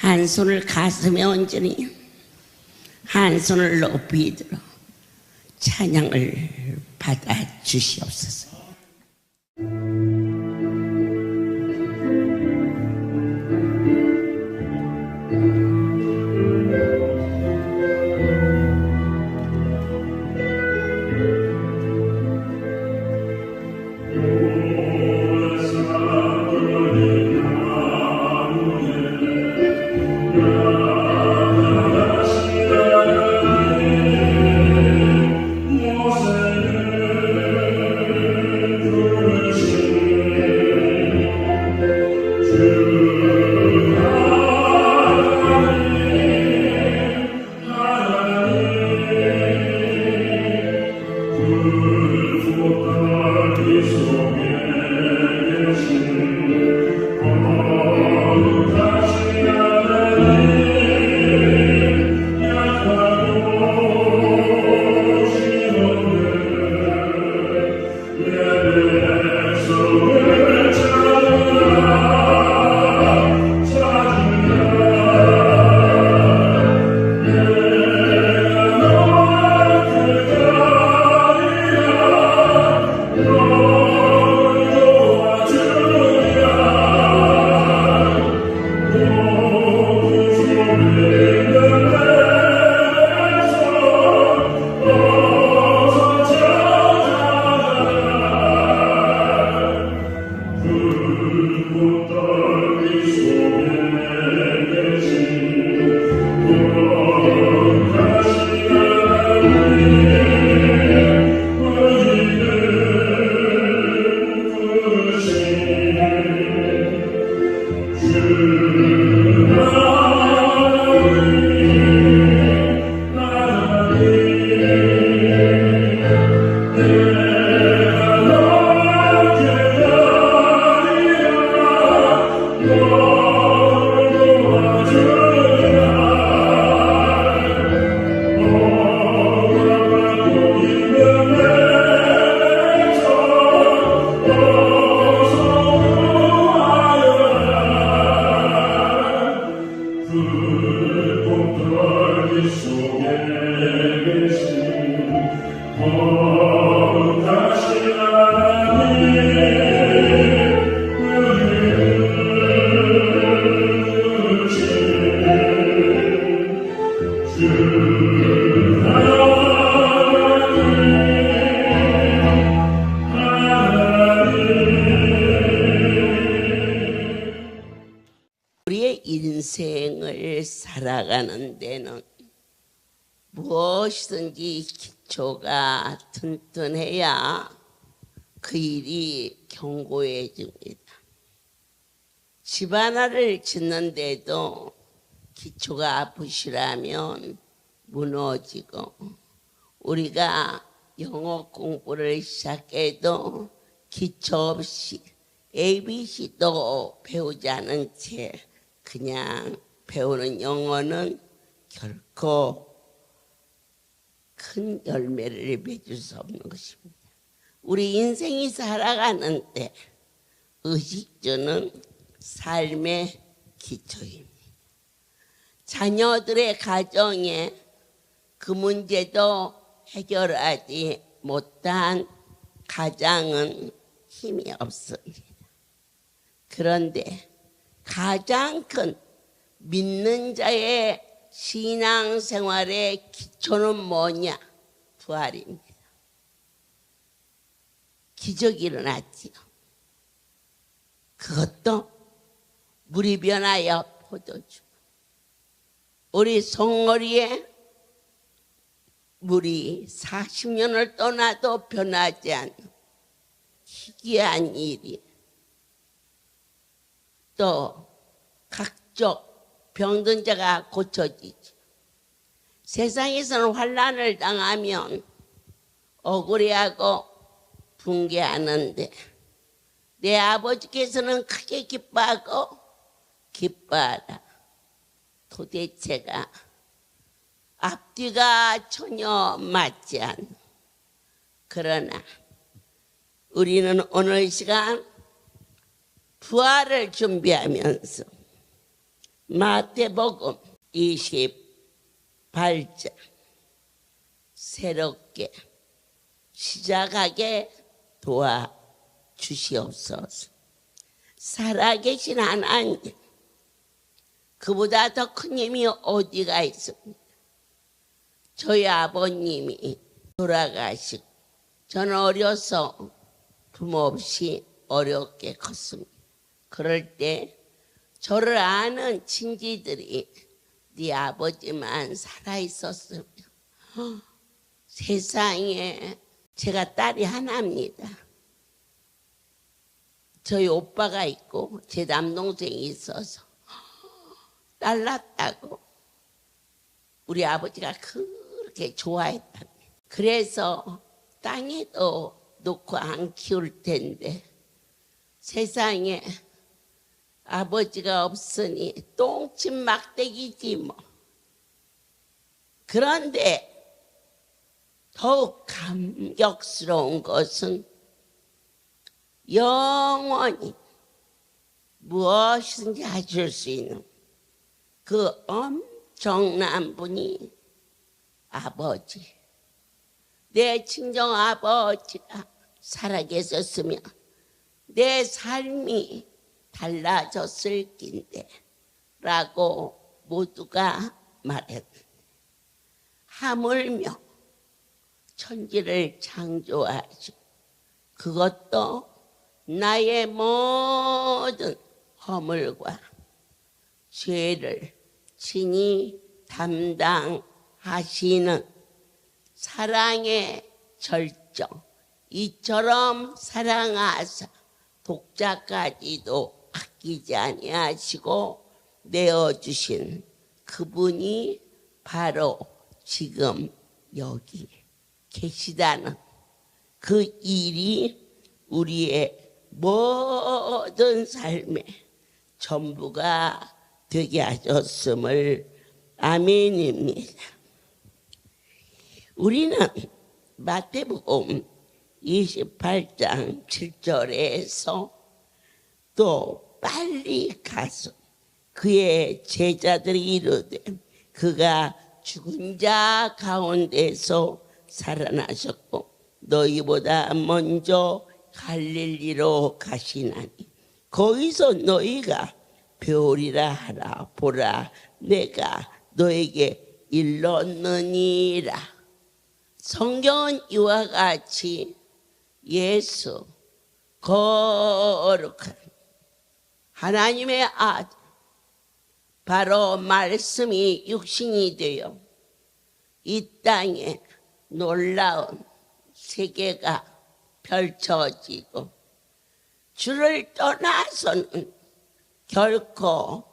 한 손을 가슴에 얹으니 한 손을 높이 들어 찬양을 받아 주시옵소서. 우리의 인생을 살아가는 데는 무엇이든지 기초가 튼튼해야 그 일이 견고해집니다. 집 하나를 짓는데도 기초가 부실하면 무너지고, 우리가 영어 공부를 시작해도 기초 없이 ABC도 배우지 않은 채 그냥 배우는 영어는 결코 큰 열매를 맺을 수 없는 것입니다. 우리 인생이 살아가는 때 의식주는 삶의 기초입니다. 자녀들의 가정에 그 문제도 해결하지 못한 가장은 힘이 없습니다. 그런데 가장 큰 믿는 자의 신앙생활의 기초는 뭐냐? 부활입니다. 기적이 일어났지요. 그것도 물이 변하여 포도주. 우리 송어리에 물이 40년을 떠나도 변하지 않는 희귀한 일이, 또 각종 병든 자가 고쳐지지. 세상에서는 환난을 당하면 억울해하고 붕괴하는데 내 아버지께서는 크게 기뻐하고 기뻐하라. 도대체가 앞뒤가 전혀 맞지 않는. 그러나 우리는 오늘 시간 부활을 준비하면서 마태복음 28장 새롭게 시작하게 도와주시옵소서. 살아계신 하나님, 그보다 더 큰 힘이 어디가 있습니까? 저희 아버님이 돌아가시고 저는 어려서 부모 없이 어렵게 컸습니다. 그럴 때 저를 아는 친지들이 네 아버지만 살아있었으면, 세상에 제가 딸이 하나입니다. 저희 오빠가 있고 제 남동생이 있어서 딸 낳았다고 우리 아버지가 그렇게 좋아했답니다. 그래서 땅에도 놓고 안 키울 텐데 세상에 아버지가 없으니 똥집 막대기지 뭐. 그런데 더욱 감격스러운 것은 영원히 무엇이든지 하실 수 있는 그 엄청난 분이 아버지. 내 친정 아버지가 살아계셨으면 내 삶이 달라졌을 낀데 라고 모두가 말했는데, 하물며 천지를 창조하시고 그것도 나의 모든 허물과 죄를 친히 담당하시는 사랑의 절정, 이처럼 사랑하사 독자까지도 아끼지 아니하시고 내어주신 그분이 바로 지금 여기 계시다는 그 일이 우리의 모든 삶의 전부가 되게 하셨음을 아멘입니다. 우리는 마태복음 28장 7절에서 또 빨리 가서 그의 제자들이 이르되 그가 죽은 자 가운데서 살아나셨고 너희보다 먼저 갈릴리로 가시나니 거기서 너희가 배우리라 하라. 보라, 내가 너에게 일렀느니라. 성경은 이와 같이 예수, 거룩한 하나님의 아들, 바로 말씀이 육신이 되어 이 땅에 놀라운 세계가 펼쳐지고 주를 떠나서는 결코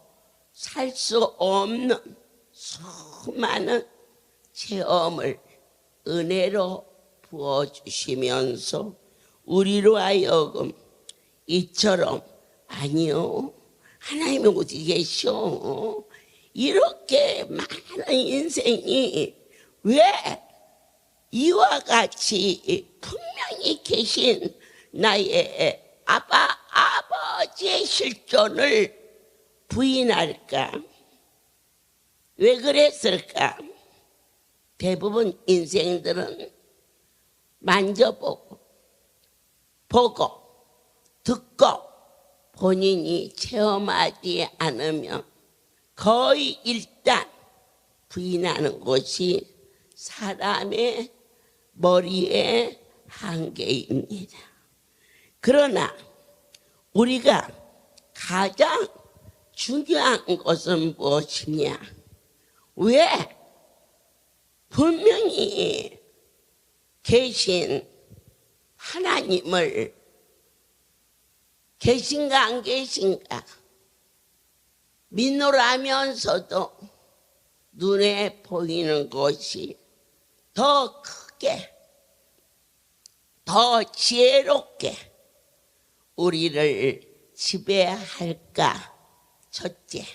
살 수 없는 수많은 체험을 은혜로 부어주시면서 우리로 하여금 이처럼, 아니요, 하나님이 어디 계셔? 이렇게 많은 인생이 왜 이와 같이 분명히 계신 나의 아버지의 실존을 부인할까? 왜 그랬을까? 대부분 인생들은 만져보고 보고 듣고 본인이 체험하지 않으면 거의 일단 부인하는 것이 사람의 머리의 한계입니다. 그러나 우리가 가장 중요한 것은 무엇이냐? 왜 분명히 계신 하나님을 계신가 안 계신가 믿노라면서도 눈에 보이는 것이 더 크게, 더 지혜롭게 우리를 지배할까? 첫째,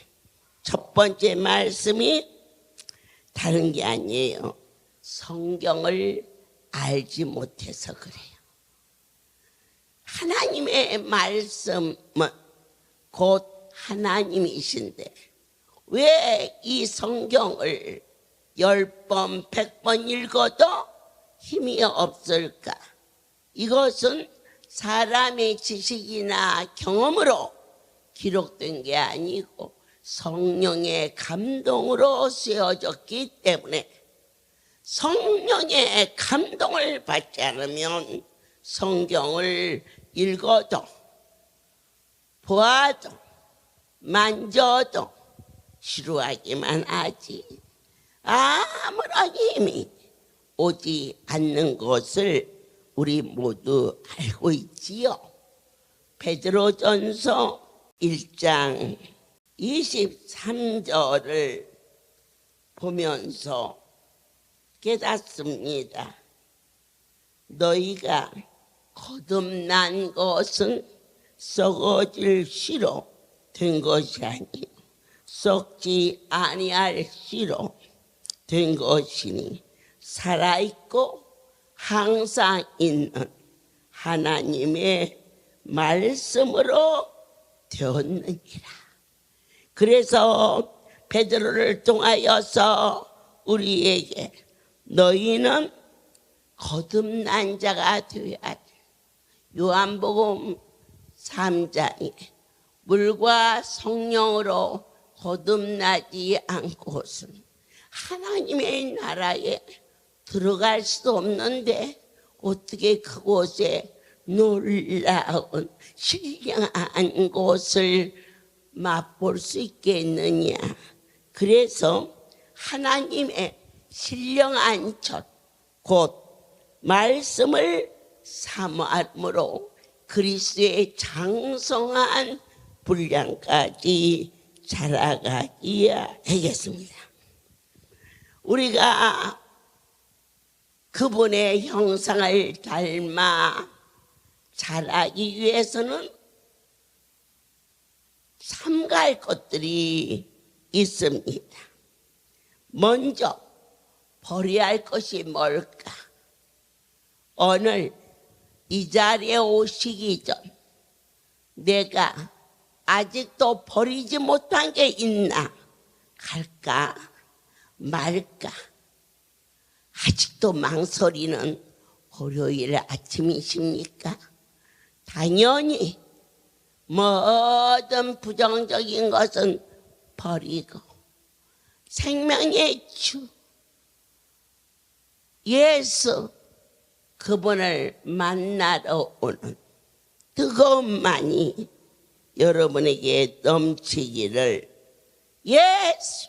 첫 번째 말씀이 다른 게 아니에요. 성경을 알지 못해서 그래요. 하나님의 말씀은 곧 하나님이신데 왜 이 성경을 10번, 100번 읽어도 힘이 없을까? 이것은 사람의 지식이나 경험으로 기록된 게 아니고 성령의 감동으로 쓰여졌기 때문에 성령의 감동을 받지 않으면 성경을 읽어도 보아도 만져도 지루하기만 하지 아무런 힘이 오지 않는 것을 우리 모두 알고 있지요. 베드로전서 1장 23절을 보면서 깨닫습니다. 너희가 거듭난 것은 썩어질 씨로 된 것이 아니요 썩지 아니할 씨로 된 것이니 살아있고 항상 있는 하나님의 말씀으로 되었느니라. 그래서 베드로를 통하여서 우리에게 너희는 거듭난 자가 되어야 돼. 요한복음 3장에 물과 성령으로 거듭나지 않고서는 하나님의 나라에 들어갈 수 없는데 어떻게 그곳에 놀라운 신령한 곳을 맛볼 수 있겠느냐. 그래서 하나님의 신령한 첫 곧 말씀을 사모함으로 그리스도의 장성한 분량까지 자라가야 하겠습니다. 우리가 그분의 형상을 닮아 자라기 위해서는 삼가할 것들이 있습니다. 먼저 버려야 할 것이 뭘까? 오늘 이 자리에 오시기 전 내가 아직도 버리지 못한 게 있나? 갈까 말까? 아직도 망설이는 월요일 아침이십니까? 당연히 모든 부정적인 것은 버리고 생명의 주 예수 그분을 만나러 오는 뜨거움만이 여러분에게 넘치기를 예수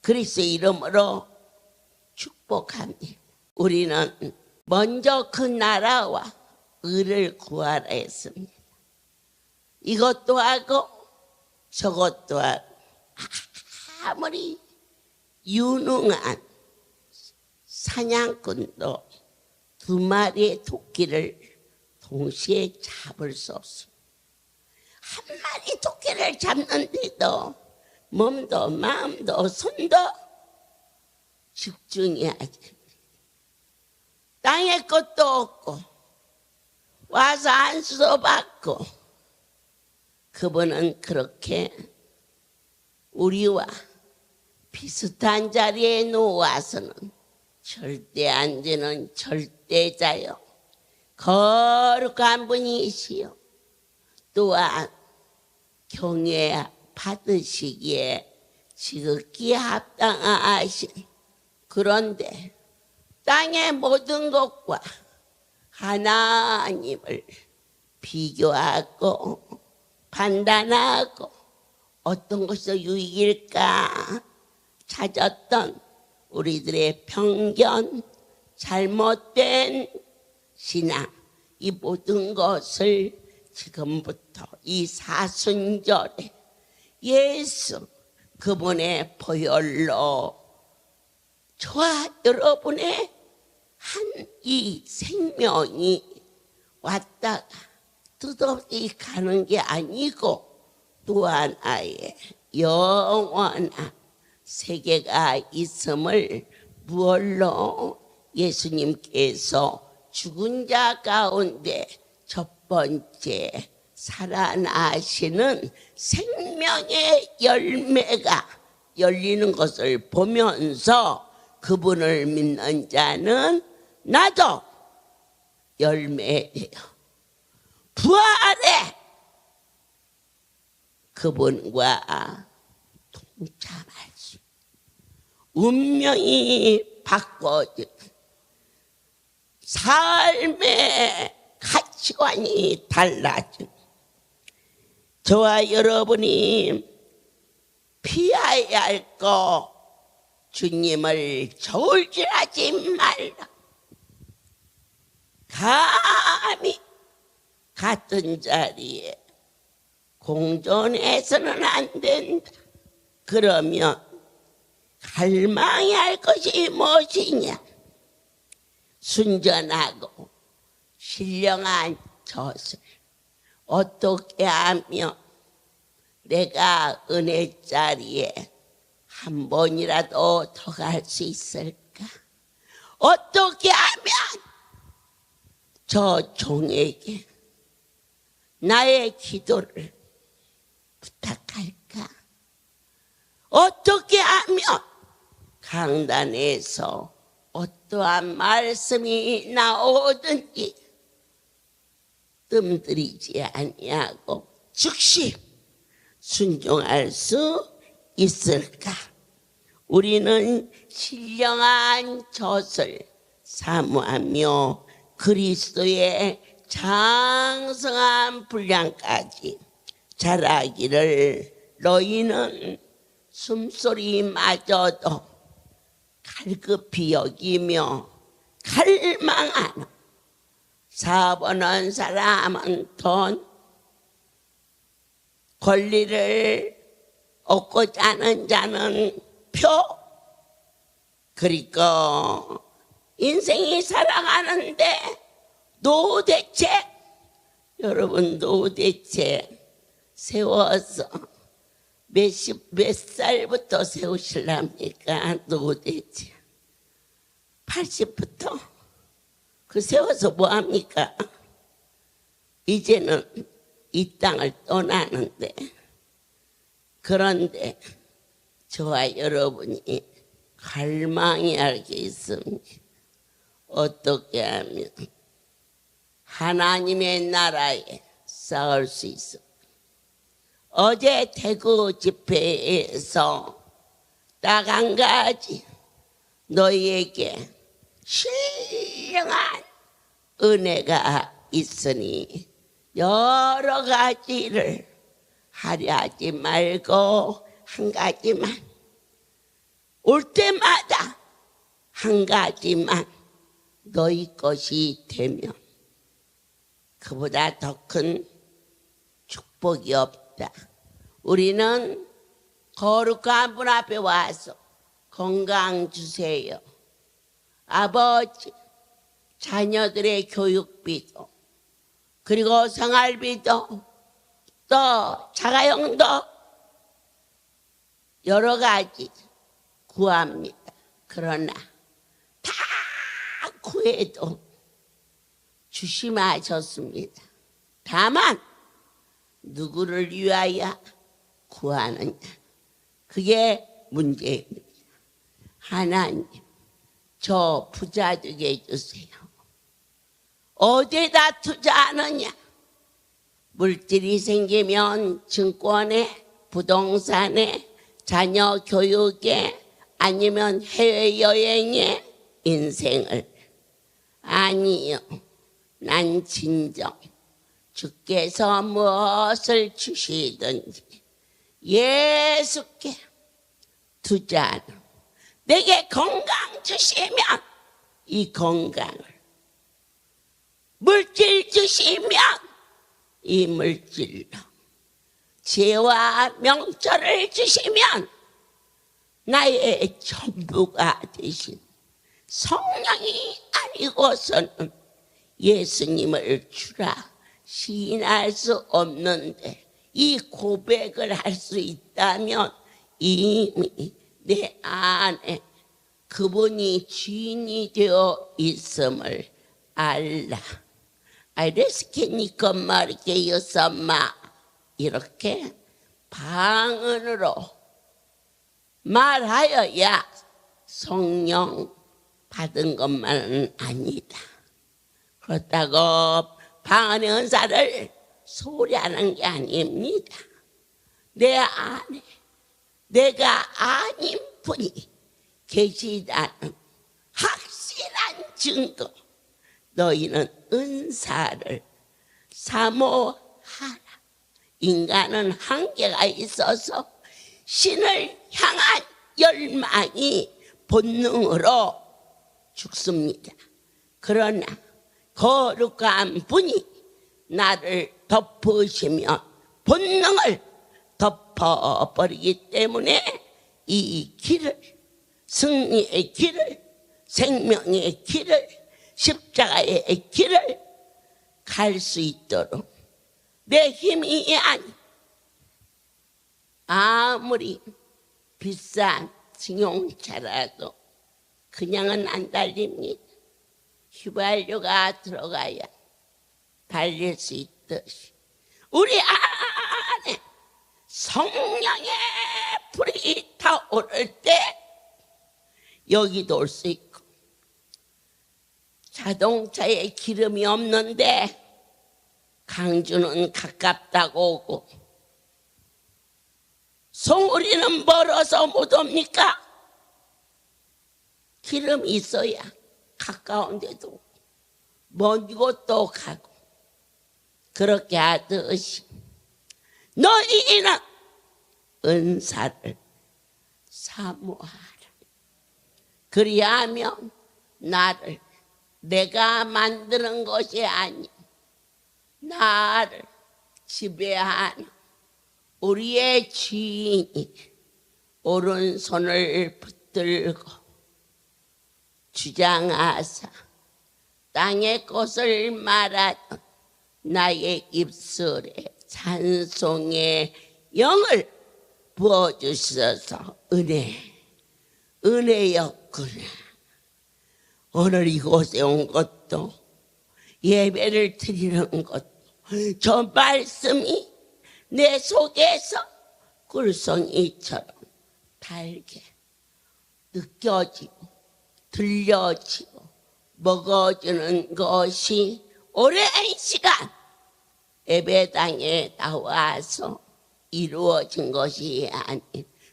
그리스도 이름으로 축복합니다. 우리는 먼저 그 나라와 의를 구하라 했습니다. 이것도 하고 저것도 하고 아무리 유능한 사냥꾼도 2마리의 토끼를 동시에 잡을 수 없습니다. 한 마리 토끼를 잡는데도 몸도 마음도 손도 집중해야 됩니다. 땅에 것도 없고 와서 안수도 받고 그분은 그렇게 우리와 비슷한 자리에 놓아서는 절대 안 되는 절대자요 거룩한 분이시요 또한 경외 받으시기에 지극히 합당하신 그런데 땅의 모든 것과 하나님을 비교하고 판단하고 어떤 것이 더 유익일까 찾았던 우리들의 편견, 잘못된 신앙 이 모든 것을 지금부터 이 사순절에 예수 그분의 보혈로 저와 여러분의 한 이 생명이 왔다가 뜻없이 가는 게 아니고 또 하나의 영원한 세계가 있음을 무얼로 예수님께서 죽은 자 가운데 첫 번째 살아나시는 생명의 열매가 열리는 것을 보면서 그분을 믿는 자는 나도 열매예요. 부활해 그분과 동참할 수, 운명이 바꿔진 삶의 가치관이 달라진 저와 여러분이 피해야 할 거 주님을 저울질하지 말라. 감히 같은 자리에 공존해서는 안 된다. 그러면 갈망해야 할 것이 무엇이냐? 순전하고 신령한 젖을 어떻게 하면 내가 은혜 자리에 한 번이라도 더 갈 수 있을까? 어떻게 하면 저 종에게 나의 기도를 부탁할까? 어떻게 하면 강단에서 어떠한 말씀이 나오든지 뜸들이지 아니하고 즉시 순종할 수 있을까? 우리는 신령한 젖을 사모하며 그리스도의 장성한 분량까지 자라기를 너희는 숨소리마저도 갈급히 여기며 갈망하는 사버는 사람은 돈 권리를 얻고자 하는 자는 표. 그러니까 인생이 살아가는데 노후대책, 여러분 노후대책 세워서 몇 살부터 세우실랍니까? 노후대책 80부터 그 세워서 뭐합니까? 이제는 이 땅을 떠나는데, 그런데 저와 여러분이 갈망해야 할 게 있습니다. 어떻게 하면 하나님의 나라에 쌓을 수 있습니다. 어제 대구 집회에서 딱 한 가지 너희에게 신령한 은혜가 있으니 여러 가지를 하려 하지 말고 한 가지만, 올 때마다 한 가지만 너희 것이 되면 그보다 더 큰 축복이 없다. 우리는 거룩한 분 앞에 와서 건강 주세요. 아버지, 자녀들의 교육비도, 그리고 생활비도, 또 자가용도 여러 가지 구합니다. 그러나 다 구해도 주심하셨습니다. 다만 누구를 위하여 구하느냐, 그게 문제입니다. 하나님, 저 부자 되게 해주세요. 어디에다 투자하느냐? 물질이 생기면 증권에, 부동산에, 자녀 교육에, 아니면 해외여행에 인생을. 아니요, 난 진정 주께서 무엇을 주시든지 예수께 투자하는, 내게 건강 주시면 이 건강을, 물질 주시면 이 물질로, 지혜와 명철을 주시면 나의 전부가 되신 성령이 아니고서는 예수님을 주라 시인할 수 없는데, 이 고백을 할 수 있다면 이미 내 안에 그분이 주인이 되어 있음을 알라. 아이레스케니까 말게 여sam마, 이렇게 방언으로 말하여야 성령 받은 것만은 아니다. 그렇다고 방언의 은사를 소리하는 게 아닙니다. 내 안에 내가 아닌 분이 계시다는 확실한 증거. 너희는 은사를 사모하라. 인간은 한계가 있어서 신을 향한 열망이 본능으로 죽습니다. 그러나 거룩한 분이 나를 덮으시면 본능을 덮어버리기 때문에 이 길을, 승리의 길을, 생명의 길을, 십자가의 길을 갈 수 있도록 내 힘이 아니, 아무리 비싼 승용차라도 그냥은 안 달립니다. 휘발유가 들어가야 달릴 수 있듯이 우리 안에 성령의 불이 타오를 때 여기도 올 수 있고, 자동차에 기름이 없는데 강주는 가깝다고 오고 송우리는 멀어서 못 옵니까? 기름이 있어야 가까운 데도 먼 곳도 가고, 그렇게 하듯이 너희는 은사를 사모하라. 그리하면 나를 내가 만드는 것이 아니 나를 지배하는 우리의 주인이 오른손을 붙들고 주장하사 땅의 것을 말하던 나의 입술에 찬송의 영을 부어주셔서 은혜였구나. 오늘 이곳에 온 것도 예배를 드리는 것도 저 말씀이 내 속에서 꿀송이처럼 달게 느껴지고 들려지고 먹어주는 것이 오랜 시간 예배당에 나와서 이루어진 것이 아닌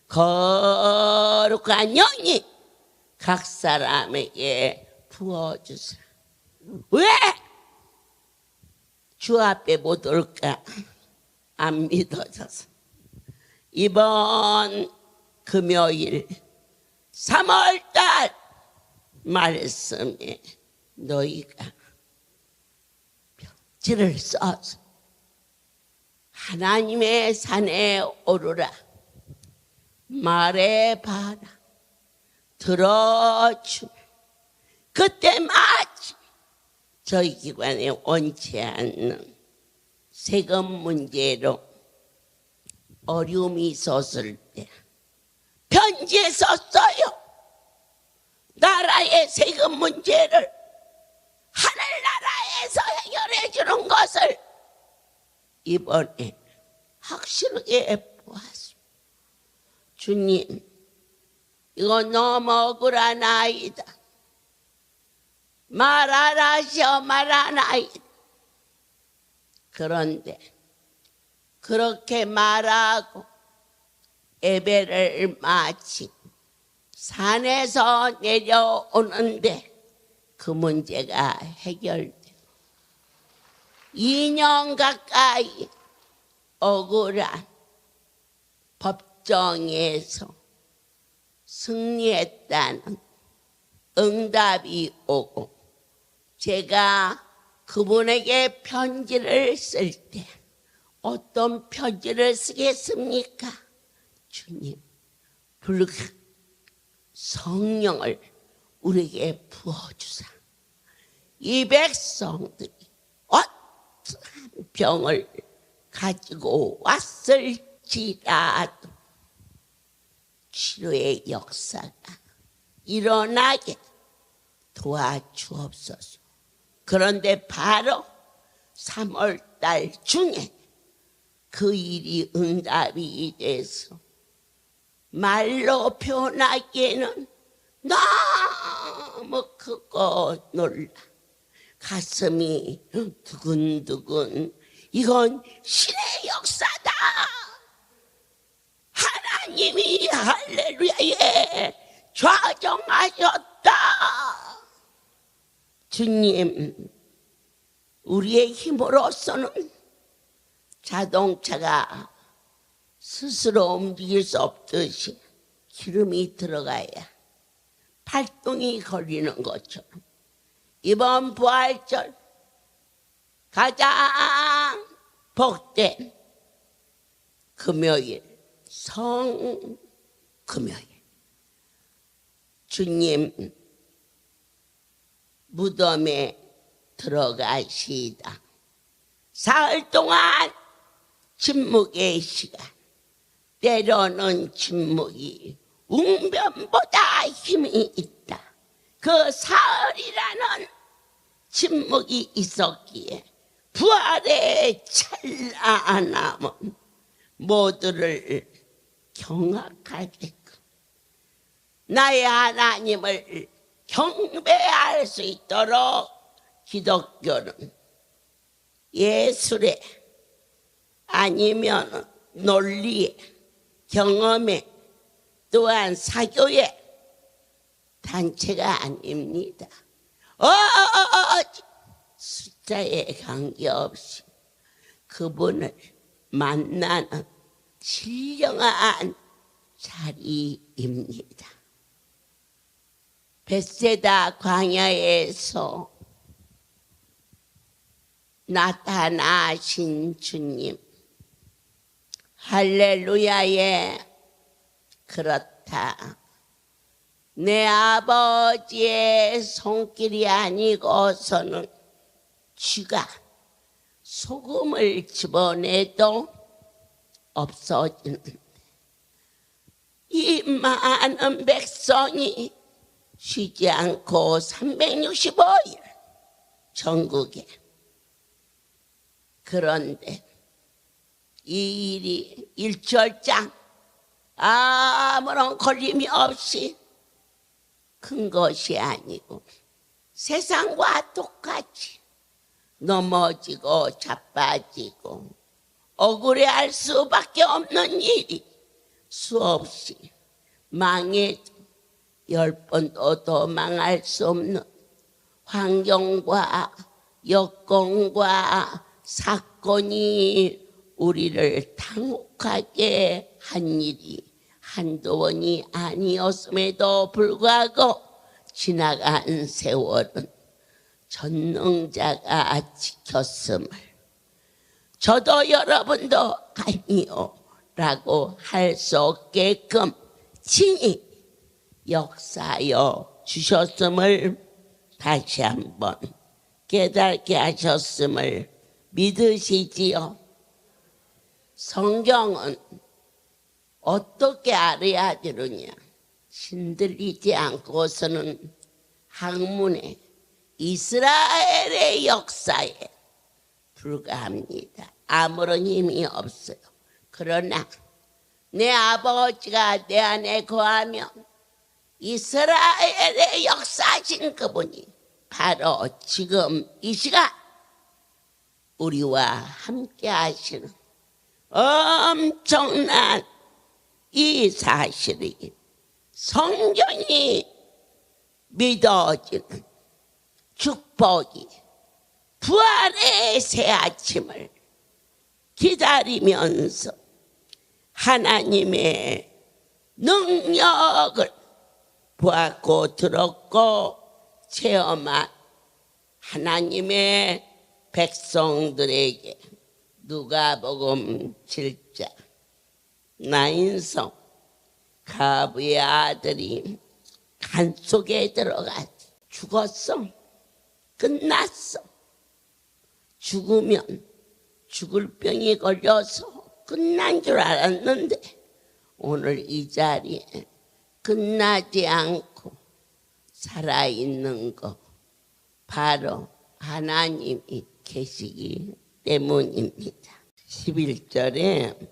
거룩한 영이 각 사람에게 부어주세요. 왜? 주 앞에 못 올까? 안 믿어져서. 이번 금요일 3월달 말씀에 너희가 편지를 써서 하나님의 산에 오르라, 말해봐라, 들어주면 그때 마치 저희 기관에 원치 않는 세금 문제로 어려움이 있었을 때 편지에 썼어요. 나라의 세금 문제를 하늘나라에서 해결해 주는 것을 이번에 확실하게 보았습니다. 주님, 이거 너무 억울한 아이다. 말하라시오, 말하나이다. 그런데 그렇게 말하고 예배를 마치 산에서 내려오는데 그 문제가 해결되고 2년 가까이 억울한 법정에서 승리했다는 응답이 오고, 제가 그분에게 편지를 쓸 때 어떤 편지를 쓰겠습니까? 주님, 성령을 우리에게 부어주사. 이 백성들이 어떠한 병을 가지고 왔을지라도 치료의 역사가 일어나게 도와주옵소서. 그런데 바로 3월달 중에 그 일이 응답이 돼서 말로 표현하기에는 너무 크고 놀라. 가슴이 두근두근. 이건 신의 역사다. 하나님이 할렐루야에 좌정하셨다. 주님, 우리의 힘으로서는 자동차가 스스로 움직일 수 없듯이 기름이 들어가야 발동이 걸리는 것처럼 이번 부활절 가장 복된 금요일, 성금요일, 주님 무덤에 들어가시다. 사흘 동안 침묵의 시간. 때로는 침묵이 웅변보다 힘이 있다. 그 사흘이라는 침묵이 있었기에 부활의 찬란함은 모두를 경악하게끔 나의 하나님을 경배할 수 있도록 기독교는 예술에 아니면 논리에 경험에 또한 사교의 단체가 아닙니다. 숫자에 관계없이 그분을 만나는 신령한 자리입니다. 벳세다 광야에서 나타나신 주님, 할렐루야에 그렇다. 내 아버지의 손길이 아니고서는 쥐가 소금을 집어내도 없어지는데 이 많은 백성이 쉬지 않고 365일 전국에, 그런데 이 일이 일절장 아무런 걸림이 없이 큰 것이 아니고 세상과 똑같이 넘어지고 자빠지고 억울해할 수밖에 없는 일이 수없이 망해도 10번도 더 망할 수 없는 환경과 여건과 사건이 우리를 당혹하게 한 일이 한두 번이 아니었음에도 불구하고 지나간 세월은 전능자가 지켰음을 저도 여러분도 아니요 라고 할 수 없게끔 친히 역사하여 주셨음을 다시 한번 깨닫게 하셨음을 믿으시지요? 성경은 어떻게 알아야 되느냐? 신들리지 않고서는 학문에 이스라엘의 역사에 불과합니다. 아무런 힘이 없어요. 그러나 내 아버지가 내 안에 거하면 이스라엘의 역사하신 그분이 바로 지금 이 시간 우리와 함께 하시는 엄청난 이 사실이 성경이 믿어지는 축복이 부활의 새 아침을 기다리면서 하나님의 능력을 보았고 들었고 체험한 하나님의 백성들에게 누가복음 7장 나인성 가브의 아들이 간 속에 들어가 죽었어. 끝났어. 죽으면 죽을 병이 걸려서 끝난 줄 알았는데 오늘 이 자리에 끝나지 않고 살아있는 거 바로 하나님이 계시기 때문입니다. 11절에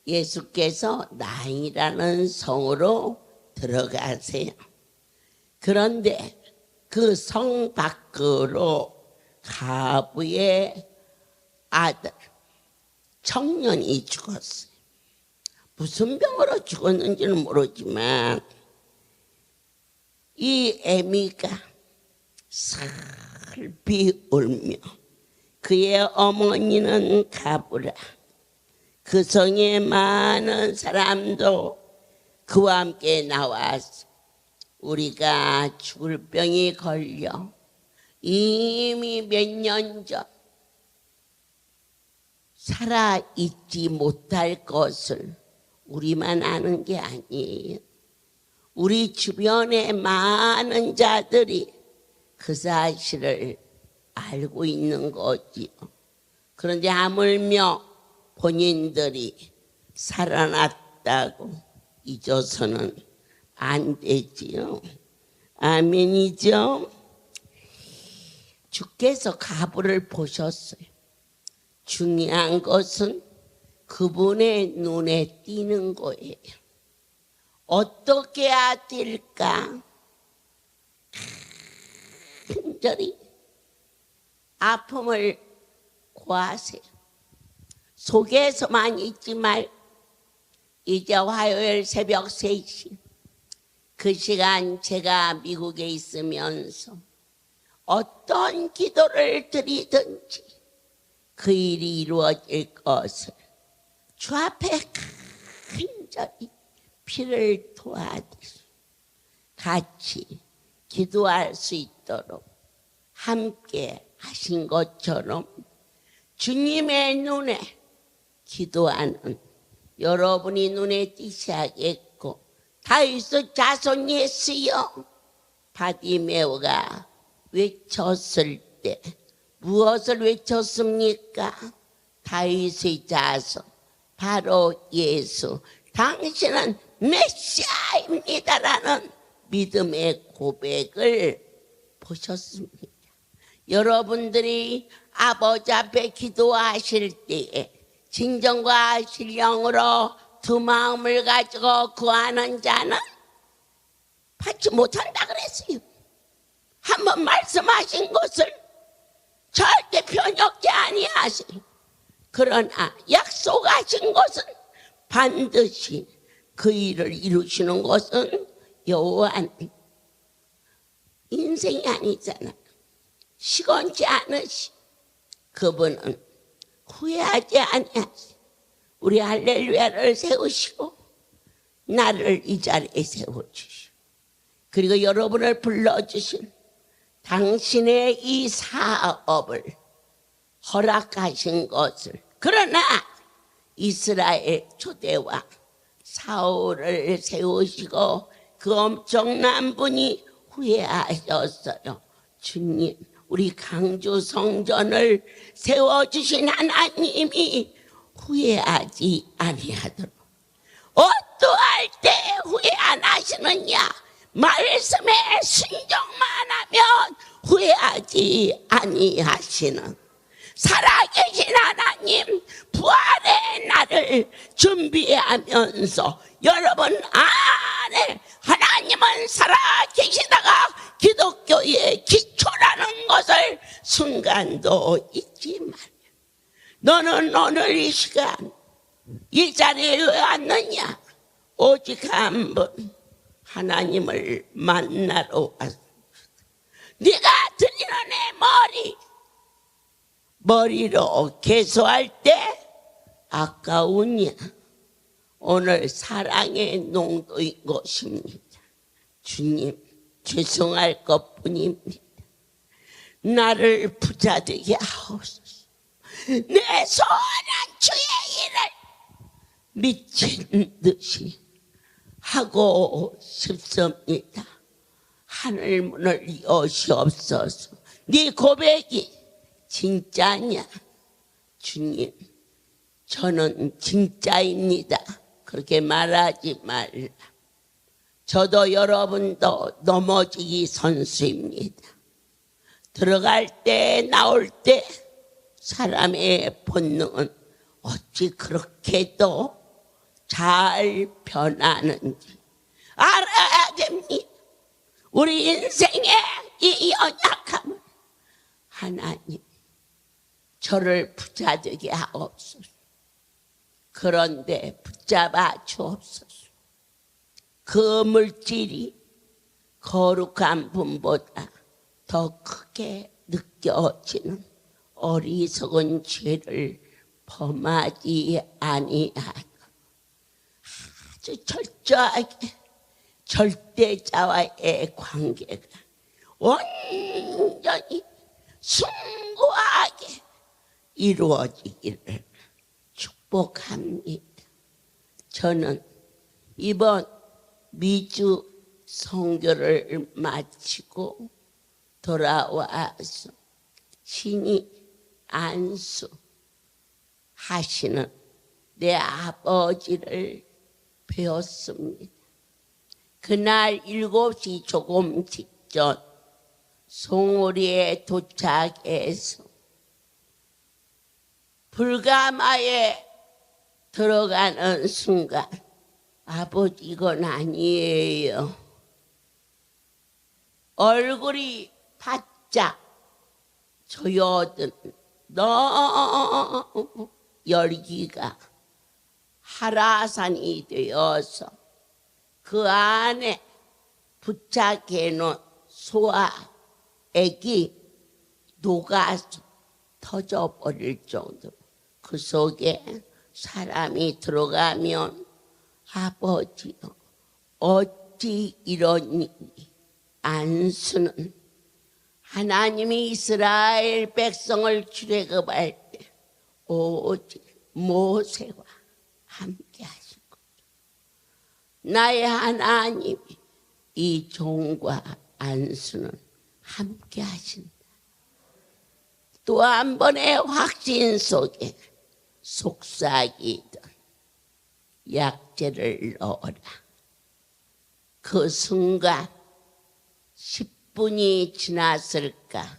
예수께서 나인이라는 성으로 들어가세요. 그런데 그 성 밖으로 가부의 아들 청년이 죽었어요. 무슨 병으로 죽었는지는 모르지만 이 애미가 슬피 울며 그의 어머니는 가부라. 그 성의 많은 사람도 그와 함께 나와서 우리가 죽을 병이 걸려 이미 몇 년 전 살아있지 못할 것을 우리만 아는 게 아니에요. 우리 주변의 많은 자들이 그 사실을 알고 있는 거지요. 그런데 하물며 본인들이 살아났다고 잊어서는 안 되지요. 아멘이죠. 주께서 가부를 보셨어요. 중요한 것은 그분의 눈에 띄는 거예요. 어떻게 해야 될까? 간절히 아픔을 고하세요. 속에서만 있지 말고 이제 화요일 새벽 3시 그 시간 제가 미국에 있으면서 어떤 기도를 드리든지 그 일이 이루어질 것을 주 앞에 간절히 피를 토하듯이 같이 기도할 수 있도록 함께 하신 것처럼 주님의 눈에 기도하는 여러분이 눈에 띄셔야겠고, 다윗의 자손 예수여, 바디메오가 외쳤을 때 무엇을 외쳤습니까? 다윗의 자손 바로 예수, 당신은 메시아입니다라는 믿음의 고백을 보셨습니다. 여러분들이 아버지 앞에 기도하실 때에 진정과 신령으로 두 마음을 가지고 구하는 자는 받지 못한다 그랬어요. 한번 말씀하신 것을 절대 변혁지 아니하시고, 그러나 약속하신 것은 반드시 그 일을 이루시는 것은 여호와는 인생이 아니잖아요. 시건치 않으시. 그분은 후회하지 아니하시. 우리 할렐루야를 세우시고 나를 이 자리에 세워주시고, 그리고 여러분을 불러주신 당신의 이 사업을 허락하신 것을, 그러나 이스라엘 초대왕 사울을 세우시고 그 엄청난 분이 후회하셨어요. 주님, 우리 강주 성전을 세워주신 하나님이 후회하지 아니하도록. 어떠할 때 후회 안 하시느냐? 말씀에 순종만 하면 후회하지 아니하시는 살아계신 하나님, 부활의 날을 준비하면서 여러분 안에 하나님은 살아계시다가 기독교의 기초라는 것을 순간도 잊지 말아요. 너는 오늘 이 시간 이 자리에 왜 왔느냐? 오직 한 번 하나님을 만나러 왔습니다. 네가 드리는 내 머리로 개수할 때 아까우냐? 오늘 사랑의 농도인 것입니다. 주님, 죄송할 것뿐입니다. 나를 부자되게 하옵소서. 내 소원한 주의 일을 미친 듯이 하고 싶습니다. 하늘 문을 여시옵소서. 네 고백이 진짜냐? 주님, 저는 진짜입니다. 그렇게 말하지 말라. 저도 여러분도 넘어지기 선수입니다. 들어갈 때 나올 때 사람의 본능은 어찌 그렇게도 잘 변하는지 알아야 됩니다. 우리 인생의 이 연약함을 하나님 저를 부자되게 하옵소서. 그런데 붙잡아 주옵소서. 그 물질이 거룩한 분보다 더 크게 느껴지는 어리석은 죄를 범하지 아니하여 아주 철저하게 절대자와의 관계가 완전히 숭고하게 이루어지기를 축복합니다. 저는 이번 미주 선교를 마치고 돌아와서 신이 안수하시는 내 아버지를 배웠습니다. 그날 7시 조금 직전 송오리에 도착해서 불가마에 들어가는 순간 아버지 이건 아니에요. 얼굴이 바짝 조여든 너무 열기가 한라산이 되어서 그 안에 부착해 놓은 소화액이 녹아서 터져버릴 정도. 그 속에 사람이 들어가면 아버지요 어찌 이런 일이 안수는 하나님이 이스라엘 백성을 출애굽할 때 오직 모세와 함께 하신 거죠. 나의 하나님이 이 종과 안수는 함께 하신다. 또 한 번의 확신 속에 속삭이던 약재를 넣어라. 그 순간 10분이 지났을까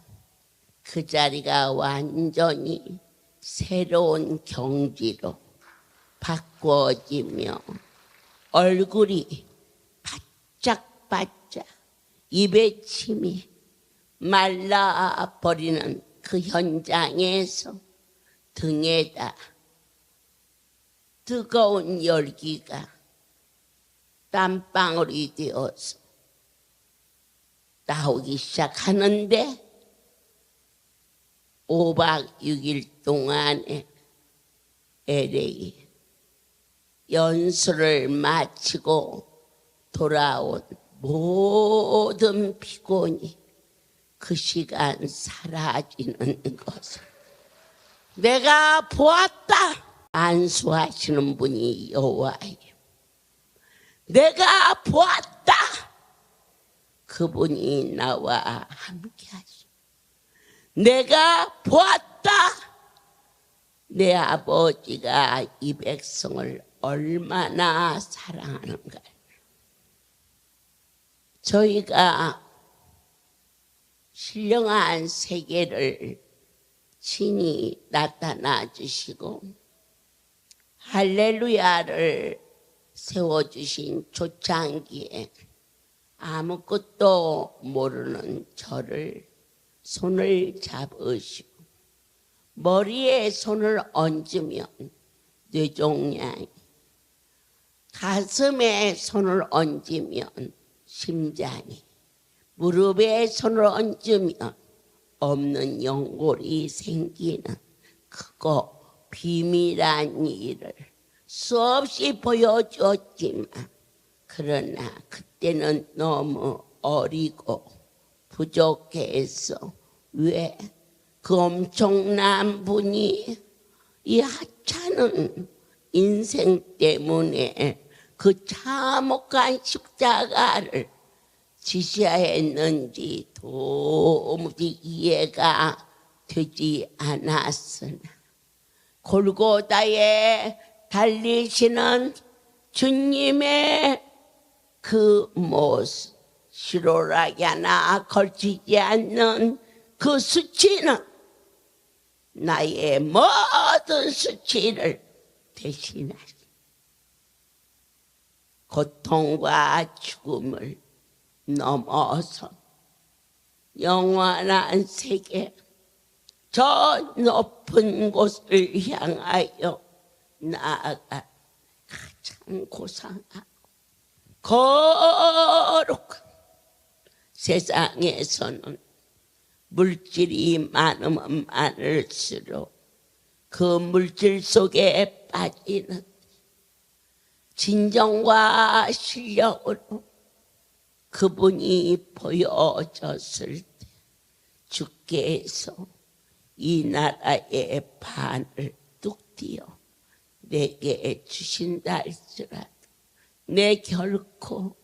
그 자리가 완전히 새로운 경지로 바꿔지며 얼굴이 바짝바짝 입에 침이 말라버리는 그 현장에서 등에다 뜨거운 열기가 땀방울이 되어서 나오기 시작하는데 5박 6일 동안에 LA 연수를 마치고 돌아온 모든 피곤이 그 시간 사라지는 것을 내가 보았다. 안수하시는 분이 여호와예요. 내가 보았다. 그분이 나와 함께 하시오. 내가 보았다. 내 아버지가 이 백성을 얼마나 사랑하는가. 저희가 신령한 세계를 친히 나타나 주시고 할렐루야를 세워주신 초창기에 아무것도 모르는 저를 손을 잡으시고 머리에 손을 얹으면 뇌종양이, 가슴에 손을 얹으면 심장이, 무릎에 손을 얹으면 없는 연골이 생기는 크고 비밀한 일을 수없이 보여줬지만 그러나 그때는 너무 어리고 부족해서 왜 그 엄청난 분이 이 하찮은 인생 때문에 그 참혹한 십자가를 지셔야 했는지 도무지 이해가 되지 않았으나 골고다에 달리시는 주님의 그 모습, 시로락이 하나 걸치지 않는 그 수치는 나의 모든 수치를 대신하시. 고통과 죽음을 넘어서 영원한 세계 저 높은 곳을 향하여 나아가 가장 고상하고 거룩한 세상에서는 물질이 많으면 많을수록 그 물질 속에 빠지는 진정과 실력으로 그분이 보여졌을 때 주께서 이 나라의 반을 뚝 띄어 내게 주신다 할지라도 내 결코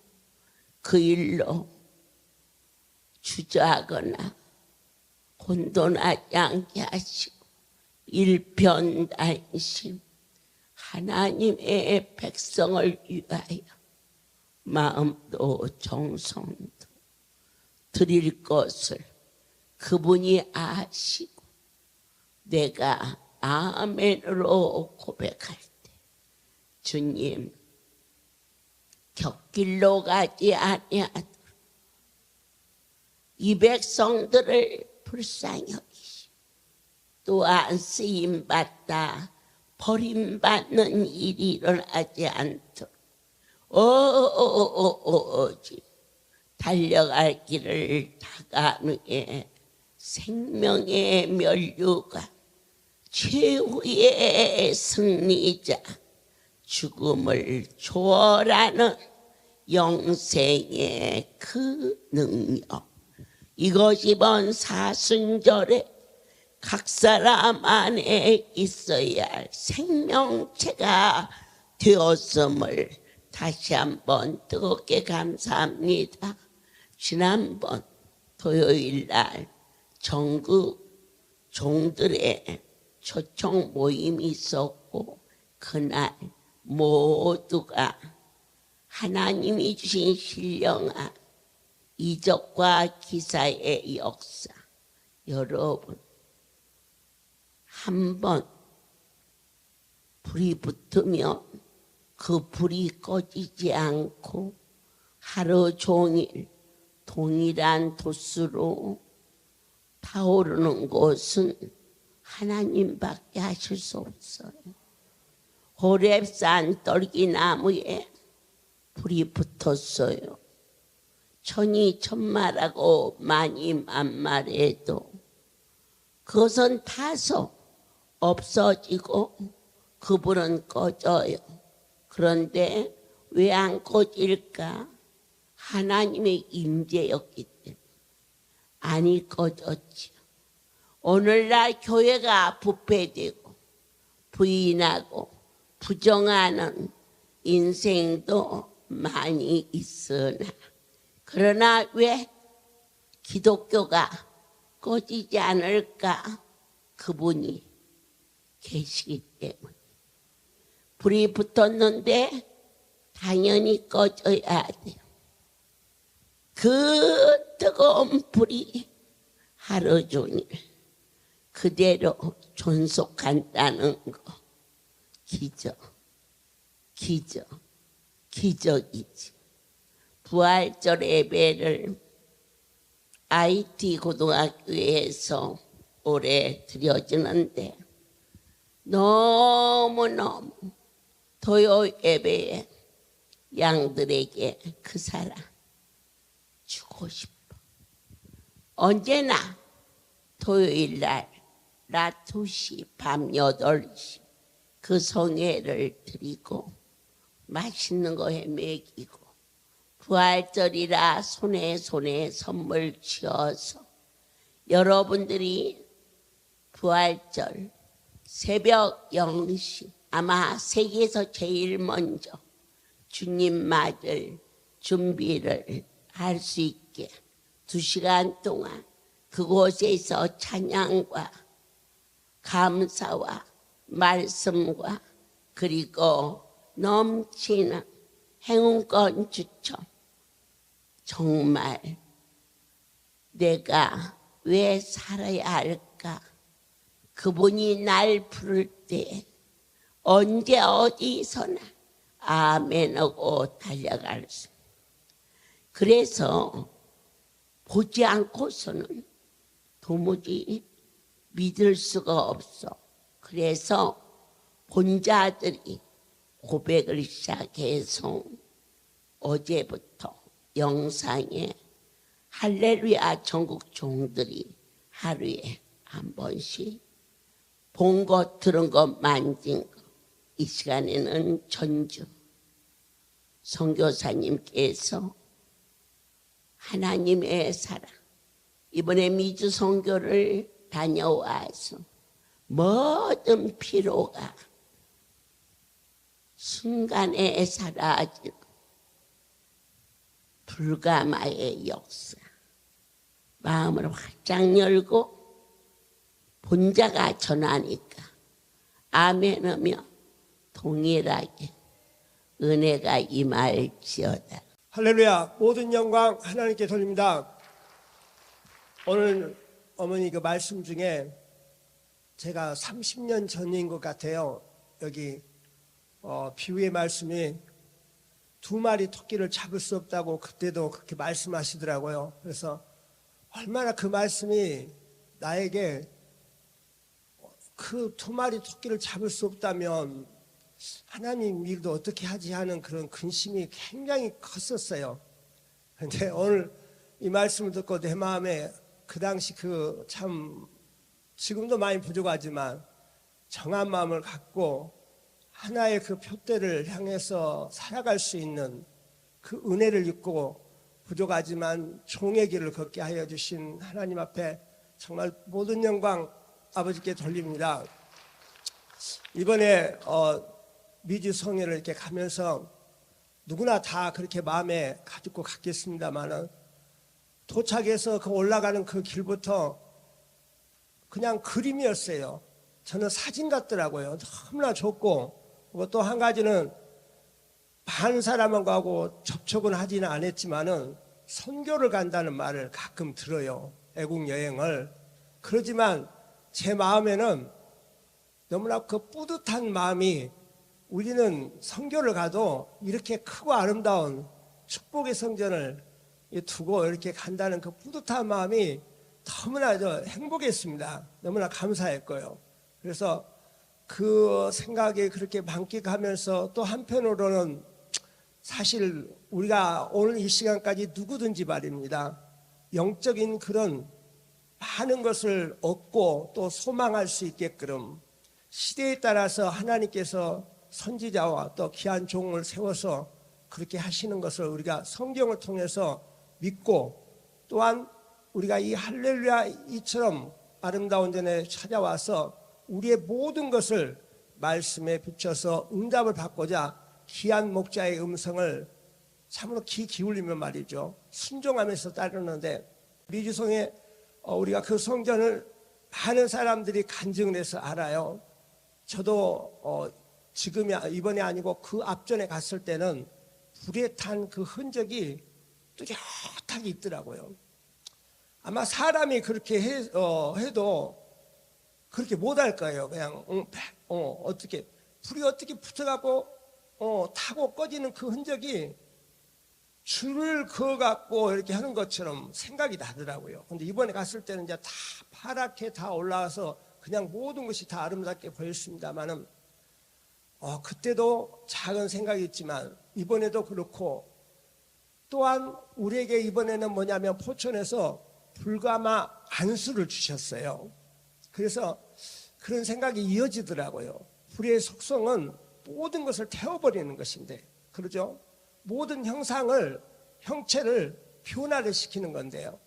그 일로 주저하거나 혼돈하지 않게 하시고 일편단심 하나님의 백성을 위하여 마음도 정성도 드릴 것을 그분이 아시고 내가 아멘으로 고백할 때 주님 곁길로 가지 아니하도록 이 백성들을 불쌍히 여기시고 또한 쓰임받다 버림받는 일이 일어나지 않도록 오직 달려갈 길을 다가누에 생명의 면류관 최후의 승리자 죽음을 초월하는 영생의 그 능력 이것이 번 사순절에 각 사람 안에 있어야 할 생명체가 되었음을 다시 한번 뜨겁게 감사합니다. 지난번 토요일 날 전국 종들의 초청 모임이 있었고 그날 모두가 하나님이 주신 신령한 이적과 기사의 역사 여러분 한번 불이 붙으면 그 불이 꺼지지 않고 하루 종일 동일한 도수로 타오르는 곳은 하나님밖에 하실 수 없어요. 호렙산 떨기나무에 불이 붙었어요. 천이 천마라고 많이 만말해도 그것은 타서 없어지고 그 불은 꺼져요. 그런데 왜 안 꺼질까? 하나님의 임재였기 때문에 안이 꺼졌죠. 오늘날 교회가 부패되고 부인하고 부정하는 인생도 많이 있으나 그러나 왜 기독교가 꺼지지 않을까? 그분이 계시기 때문에 불이 붙었는데 당연히 꺼져야 돼요. 그 뜨거운 불이 하루 종일 그대로 존속한다는 거 기적이지. 부활절 예배를 IT 고등학교에서 올해 드려지는데 너무너무 토요일 예배에 양들에게 그 사랑 주고 싶어. 언제나 토요일 날 낮 2시 밤 8시 그 성회를 드리고 맛있는 거에 먹이고 부활절이라 손에 선물 쥐어서 여러분들이 부활절 새벽 0시 아마 세계에서 제일 먼저 주님 맞을 준비를 할 수 있게 2시간 동안 그곳에서 찬양과 감사와 말씀과 그리고 넘치는 행운권 추첨 정말 내가 왜 살아야 할까? 그분이 날 부를 때 언제 어디서나 아멘하고 달려갈 수. 그래서 보지 않고서는 도무지 믿을 수가 없어. 그래서 본자들이 고백을 시작해서 어제부터 영상에 할렐루야 전국 종들이 하루에 한 번씩 본 것, 들은 것, 만진 것. 이 시간에는 전주 선교사님께서 하나님의 사랑, 이번에 미주 선교를 다녀와서 모든 피로가 순간에 사라지고 불가마의 역사, 마음을 활짝 열고 본자가 전하니까 아멘하며 동일하게 은혜가 임할지어다. 할렐루야. 모든 영광 하나님께 돌립니다. 오늘 어머니 그 말씀 중에 제가 30년 전인 것 같아요. 여기 비유의 말씀이 2마리 토끼를 잡을 수 없다고 그때도 그렇게 말씀하시더라고요. 그래서 얼마나 그 말씀이 나에게 그 2마리 토끼를 잡을 수 없다면 하나님 일도 어떻게 하지 하는 그런 근심이 굉장히 컸었어요. 그런데 오늘 이 말씀을 듣고 내 마음에 그 당시 그 참 지금도 많이 부족하지만 정한 마음을 갖고 하나의 그 표대를 향해서 살아갈 수 있는 그 은혜를 입고 부족하지만 종의 길을 걷게 하여 주신 하나님 앞에 정말 모든 영광 아버지께 돌립니다. 이번에 미주 성회를 이렇게 가면서 누구나 다 그렇게 마음에 가지고 갔겠습니다만은 도착해서 그 올라가는 그 길부터 그냥 그림이었어요. 저는 사진 같더라고요. 너무나 좋고, 또 한 가지는 많은 사람하고 접촉은 하지는 않았지만은 선교를 간다는 말을 가끔 들어요. 애국 여행을. 그러지만 제 마음에는 너무나 그 뿌듯한 마음이, 우리는 선교를 가도 이렇게 크고 아름다운 축복의 성전을 두고 이렇게 간다는 그 뿌듯한 마음이 너무나 행복했습니다. 너무나 감사했고요. 그래서 그 생각이 그렇게 만끽하면서 또 한편으로는 사실 우리가 오늘 이 시간까지 누구든지 말입니다. 영적인 그런 많은 것을 얻고 또 소망할 수 있게끔 시대에 따라서 하나님께서 선지자와 또 귀한 종을 세워서 그렇게 하시는 것을 우리가 성경을 통해서 믿고, 또한 우리가 이 할렐루야 이처럼 아름다운 전에 찾아와서 우리의 모든 것을 말씀에 비춰서 응답을 받고자 귀한 목자의 음성을 참으로 귀 기울이면 말이죠, 순종하면서 따르는데, 미주성에 우리가 그 성전을 많은 사람들이 간증을 해서 알아요. 저도 지금이 이번에 아니고 그 앞전에 갔을 때는 불에 탄 그 흔적이 뚜렷하게 있더라고요. 아마 사람이 그렇게 해도 그렇게 못할 거예요. 그냥 어떻게 불이 어떻게 붙어갖고 타고 꺼지는 그 흔적이 줄을 그어갖고 이렇게 하는 것처럼 생각이 나더라고요. 근데 이번에 갔을 때는 이제 다 파랗게 다 올라와서 그냥 모든 것이 다 아름답게 보였습니다만은 그때도 작은 생각이 있지만 이번에도 그렇고, 또한 우리에게 이번에는 뭐냐면 포천에서 불가마 안수를 주셨어요. 그래서 그런 생각이 이어지더라고요. 불의 속성은 모든 것을 태워버리는 것인데, 그러죠? 모든 형체를 변화를 시키는 건데요.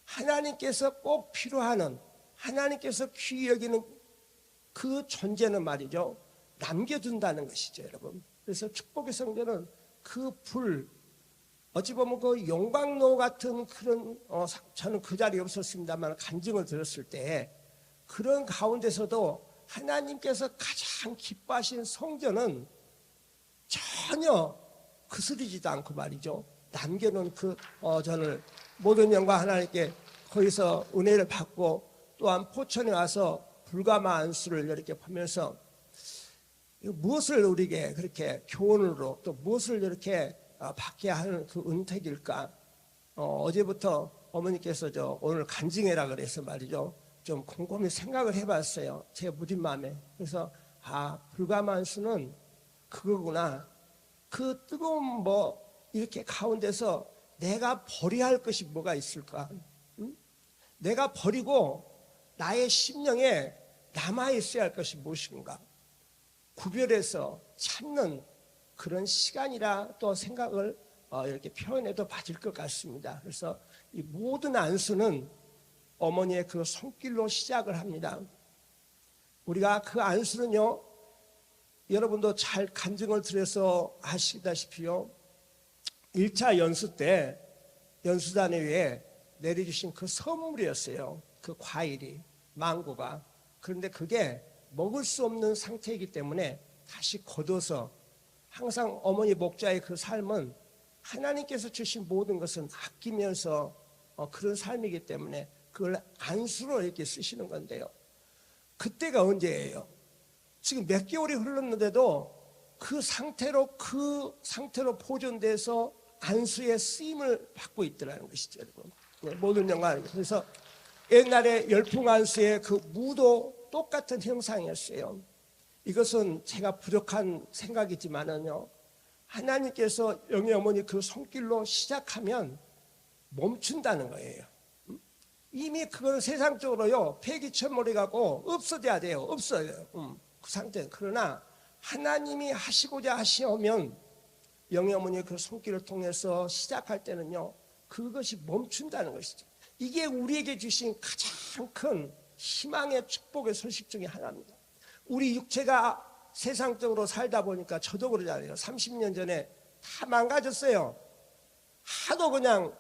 하나님께서 꼭 필요하는, 하나님께서 귀히 여기는 그 존재는 말이죠, 남겨둔다는 것이죠, 여러분. 그래서 축복의 성전은 그 불, 어찌 보면 그 용광로 같은 그런 저는 그 자리에 없었습니다만 간증을 들었을 때 그런 가운데서도 하나님께서 가장 기뻐하신 성전은 전혀 그스리지도 않고 말이죠, 남겨놓은 그 저는 모든 영광 하나님께 거기서 은혜를 받고, 또한 포천에 와서 불가마 안수를 이렇게 보면서 무엇을 우리에게 그렇게 교훈으로 또 무엇을 이렇게 받게 하는 그 은택일까? 어제부터 어머니께서 오늘 간증해라 그래서 말이죠. 좀 곰곰이 생각을 해봤어요. 제 무딘 마음에. 그래서 불가만수는 그거구나. 그 뜨거운 이렇게 가운데서 내가 버려야 할 것이 뭐가 있을까? 응? 내가 버리고 나의 심령에 남아있어야 할 것이 무엇인가? 구별해서 찾는 그런 시간이라 또 생각을 이렇게 표현해도 맞을 것 같습니다. 그래서 이 모든 안수는 어머니의 그 손길로 시작을 합니다. 우리가 그 안수는요, 여러분도 잘 간증을 들어서 아시다시피요, 1차 연수 때 연수단에 위해 내려주신 그 선물이었어요. 그 과일이, 망고가. 그런데 그게 먹을 수 없는 상태이기 때문에 다시 걷어서, 항상 어머니 목자의 그 삶은 하나님께서 주신 모든 것은 아끼면서 그런 삶이기 때문에 그걸 안수로 이렇게 쓰시는 건데요. 그때가 언제예요? 지금 몇 개월이 흘렀는데도 그 상태로 보존돼서 안수의 쓰임을 받고 있더라는 것이죠, 여러분. 모든 영광. 그래서 옛날에 열풍 안수의 그 무도 똑같은 형상이었어요. 이것은 제가 부족한 생각이지만은요, 하나님께서 영희 어머니 그 손길로 시작하면 멈춘다는 거예요. 이미 그건 세상적으로요, 폐기천물이 갖고 없어져야 돼요. 없어요. 그 상태. 그러나 하나님이 하시고자 하시면 영희 어머니의 그 손길을 통해서 시작할 때는요, 그것이 멈춘다는 것이죠. 이게 우리에게 주신 가장 큰 희망의 축복의 소식 중에 하나입니다. 우리 육체가 세상적으로 살다 보니까 저도 그러잖아요. 30년 전에 다 망가졌어요. 하도 그냥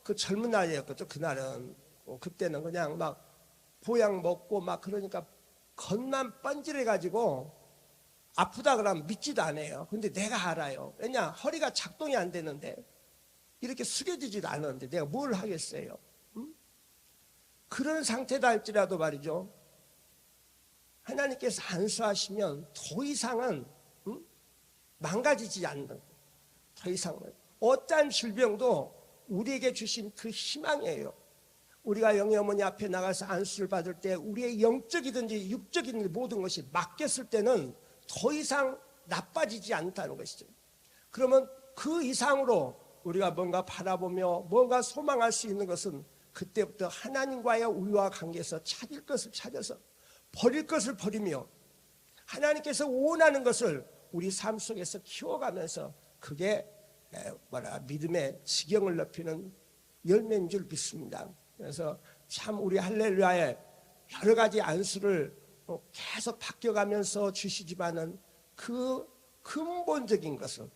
그 젊은 나이였거든요. 그날은 그때는 그냥 막 보약 먹고 막 그러니까 겉만 번질해 가지고 아프다 그러면 믿지도 않아요. 근데 내가 알아요. 왜냐, 허리가 작동이 안 되는데, 이렇게 숙여지지도 않았는데 내가 뭘 하겠어요? 그런 상태다 할지라도 말이죠, 하나님께서 안수하시면 더 이상은 망가지지 않는, 더 이상은 어떠한 질병도 우리에게 주신 그 희망이에요. 우리가 영희 어머니 앞에 나가서 안수를 받을 때 우리의 영적이든지 육적이든지 모든 것이 맡겼을 때는 더 이상 나빠지지 않다는 것이죠. 그러면 그 이상으로 우리가 뭔가 바라보며 뭔가 소망할 수 있는 것은 그때부터 하나님과의 우리와 관계에서 찾을 것을 찾아서 버릴 것을 버리며 하나님께서 원하는 것을 우리 삶 속에서 키워가면서 그게 믿음의 지경을 높이는 열매인 줄 믿습니다. 그래서 참 우리 할렐루야에 여러 가지 안수를 계속 바뀌어가면서 주시지만은 그 근본적인 것은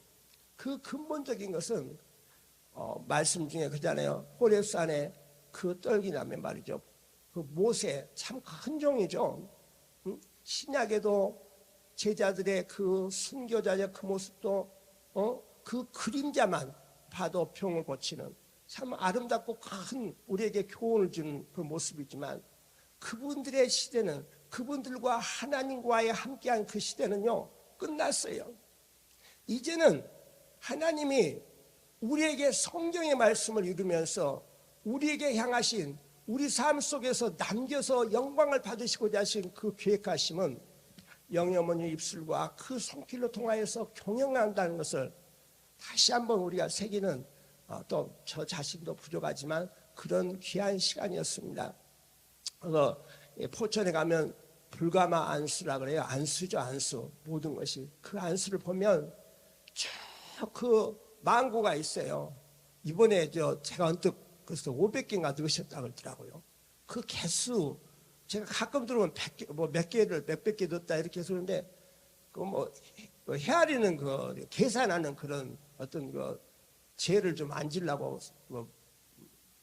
말씀 중에 그잖아요. 호렙산에 그 떨기나무 말이죠. 그 모세 참 큰 종이죠. 신약에도 제자들의 그 순교자의 그 모습도 그 그림자만 봐도 병을 고치는 참 아름답고 큰 우리에게 교훈을 주는 그 모습이지만, 그분들의 시대는, 그분들과 하나님과의 함께한 그 시대는요, 끝났어요. 이제는 하나님이 우리에게 성경의 말씀을 이루면서 우리에게 향하신, 우리 삶 속에서 남겨서 영광을 받으시고자 하신 그 계획하심은 영희 어머니 입술과 그 손길로 통하여서 경영한다는 것을 다시 한번 우리가 새기는, 또 저 자신도 부족하지만 그런 귀한 시간이었습니다. 그래서 포천에 가면 불가마 안수라 그래요. 안수죠, 안수. 모든 것이. 그 안수를 보면 쭉 그 망고가 있어요. 이번에 제가 언뜻 그래서 500개인가 넣으셨다고 그러더라고요. 그 개수 제가 가끔 들으면 100개, 몇 개를 몇백 개 넣었다 이렇게 해서 그러는데, 헤아리는 계산하는 그런 어떤 죄를 좀 안 지려고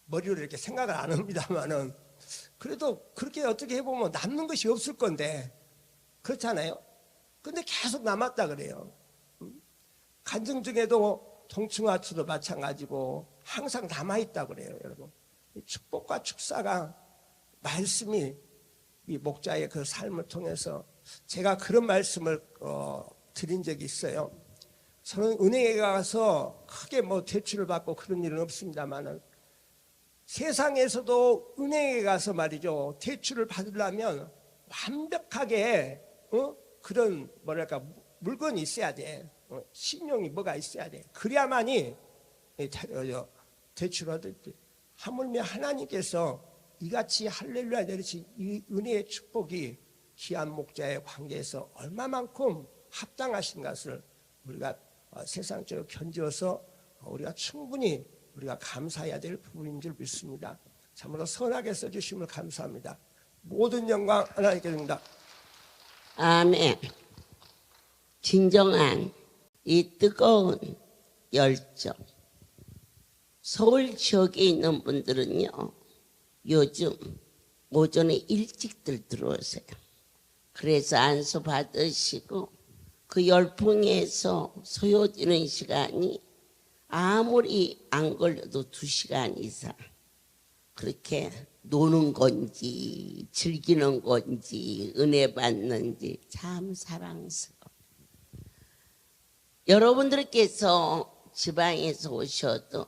머리로 이렇게 생각을 안 합니다만은, 그래도 그렇게 어떻게 해보면 남는 것이 없을 건데, 그렇잖아요. 근데 계속 남았다 그래요. 간증 중에도 동충하초도 마찬가지고 항상 남아있다 그래요, 여러분. 축복과 축사가, 말씀이 이 목자의 그 삶을 통해서 제가 그런 말씀을 드린 적이 있어요. 저는 은행에 가서 크게 뭐 대출을 받고 그런 일은 없습니다만은 세상에서도 은행에 가서 말이죠, 대출을 받으려면 완벽하게 그런 뭐랄까 물건이 있어야 돼. 신용이 뭐가 있어야 돼. 그래야만이 대출을 얻을 때, 하물며 하나님께서 이같이 할렐루야 내리신 이 은혜의 축복이 귀한 목자의 관계에서 얼마만큼 합당하신 것을 우리가 세상적으로 견지어서 우리가 충분히 우리가 감사해야 될 부분인 줄 믿습니다. 참으로 선하게 써주심을 감사합니다. 모든 영광 하나님께 드립니다. 아멘. 진정한 이 뜨거운 열정. 서울 지역에 있는 분들은요, 요즘 오전에 일찍들 들어오세요. 그래서 안수 받으시고 그 열풍에서 소요되는 시간이 아무리 안 걸려도 2시간 이상 그렇게 노는 건지 즐기는 건지 은혜 받는지 참 사랑스러워. 여러분들께서 지방에서 오셔도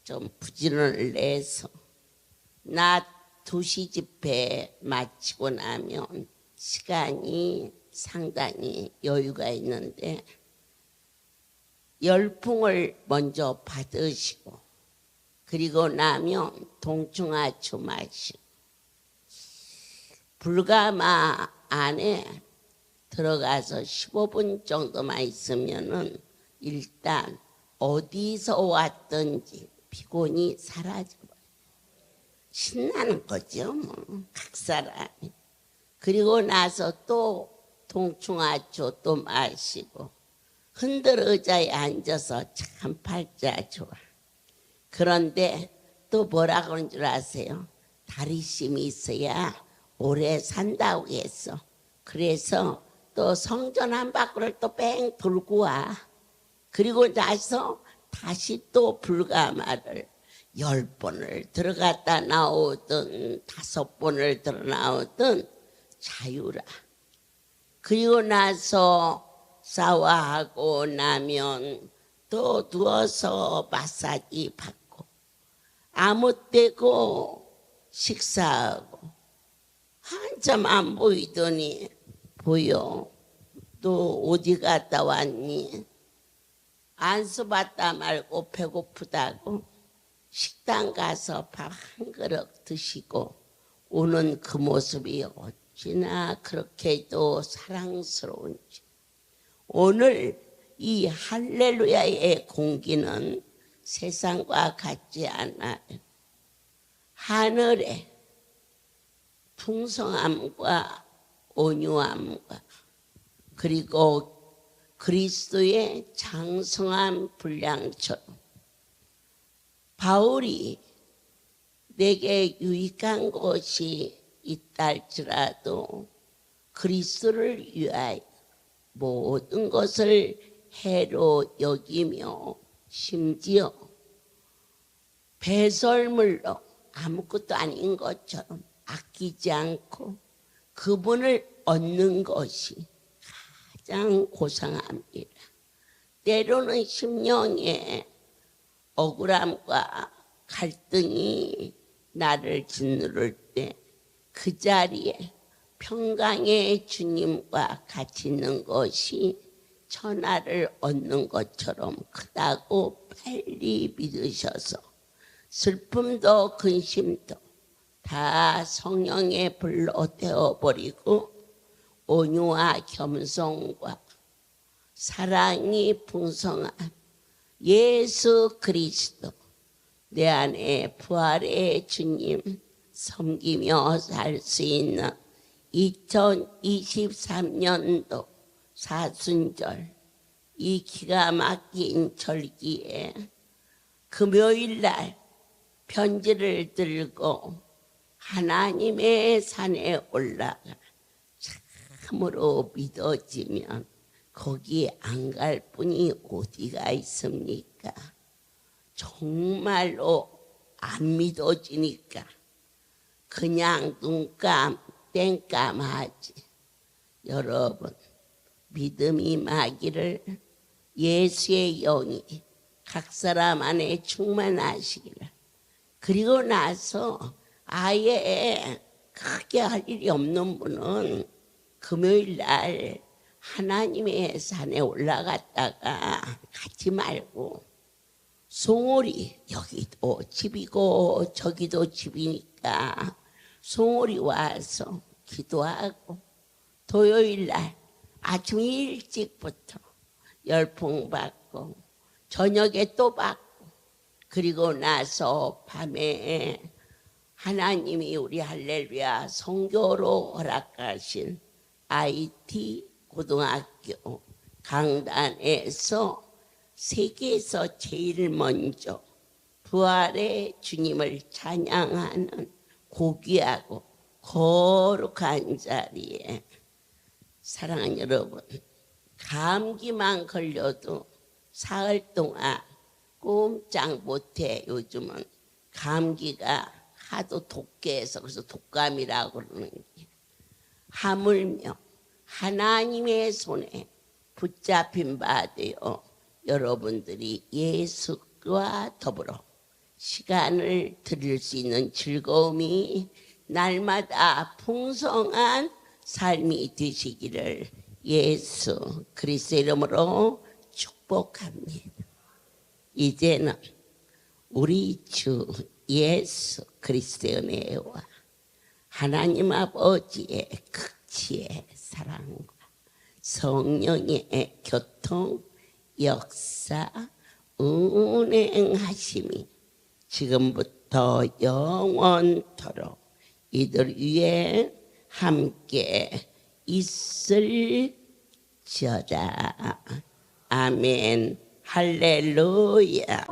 좀 부지런을 내서 낮 2시 집회 마치고 나면 시간이 상당히 여유가 있는데 열풍을 먼저 받으시고 그리고 나면 동충하초 마시고 불가마 안에 들어가서 15분 정도만 있으면은 일단 어디서 왔든지 피곤이 사라져버려요. 신나는 거죠, 뭐, 각 사람이. 그리고 나서 또 동충하초 또 마시고 흔들 의자에 앉아서 참 팔자 좋아. 그런데 또 뭐라 그런 줄 아세요? 다리심이 있어야 오래 산다고 했어. 그래서 또 성전 한 바퀴를 또 뺑 돌고 와. 그리고 나서 다시 또 불가마를 10번을 들어갔다 나오든 5번을 들어 나오든 자유라. 그리고 나서 샤워하고 나면 또 누워서 마사지 받고 아무 때고 식사하고 한참 안 보이더니 보여. 또 어디 갔다 왔니? 안수 받다 말고 배고프다고 식당 가서 밥 한 그릇 드시고 오는 그 모습이 어찌나 그렇게도 사랑스러운지. 오늘 이 할렐루야의 공기는 세상과 같지 않아요. 하늘의 풍성함과 온유함과 그리고 그리스도의 장성한 분량처럼 바울이 내게 유익한 것이 있다 할지라도 그리스도를 위하여 모든 것을 해로 여기며 심지어 배설물로 아무것도 아닌 것처럼 아끼지 않고 그분을 얻는 것이 가장 고상합니다. 때로는 심령의 억울함과 갈등이 나를 짓누를 때 그 자리에 평강의 주님과 같이 있는 것이 천하를 얻는 것처럼 크다고 빨리 믿으셔서 슬픔도 근심도 다 성령의 불로 태워버리고 온유와 겸손과 사랑이 풍성한 예수 그리스도 내 안에 부활의 주님 섬기며 살 수 있는 2023년도 사순절 이 기가 막힌 절기에 금요일날 편지를 들고 하나님의 산에 올라가 참으로 믿어지면 거기 안 갈 분이 어디가 있습니까? 정말로 안 믿어지니까 그냥 눈감 땡감하지. 여러분, 믿음이 마기를 예수의 영이 각 사람 안에 충만하시기를. 그리고 나서 아예 크게 할 일이 없는 분은 금요일 날 하나님의 산에 올라갔다가 가지 말고 송오리, 여기도 집이고 저기도 집이니까 송오리 와서 기도하고 토요일 날 아침 일찍부터 열풍 받고 저녁에 또 받고 그리고 나서 밤에 하나님이 우리 할렐루야 선교로 허락하신 IT 고등학교 강단에서 세계에서 제일 먼저 부활의 주님을 찬양하는 고귀하고 거룩한 자리에 사랑하는 여러분, 감기만 걸려도 사흘 동안 꼼짝 못해. 요즘은 감기가 하도 독해서 그래서 독감이라고 그러는 게, 하물며 하나님의 손에 붙잡힌 바 되어 여러분들이 예수와 더불어 시간을 드릴 수 있는 즐거움이 날마다 풍성한 삶이 되시기를 예수 그리스도의 이름으로 축복합니다. 이제는 우리 주 예수 그리스도의 은혜와 하나님 아버지의 극치의 사랑과 성령의 교통 역사 운행하심이 지금부터 영원토록 이들 위에 함께 있을지어다. 아멘. 할렐루야.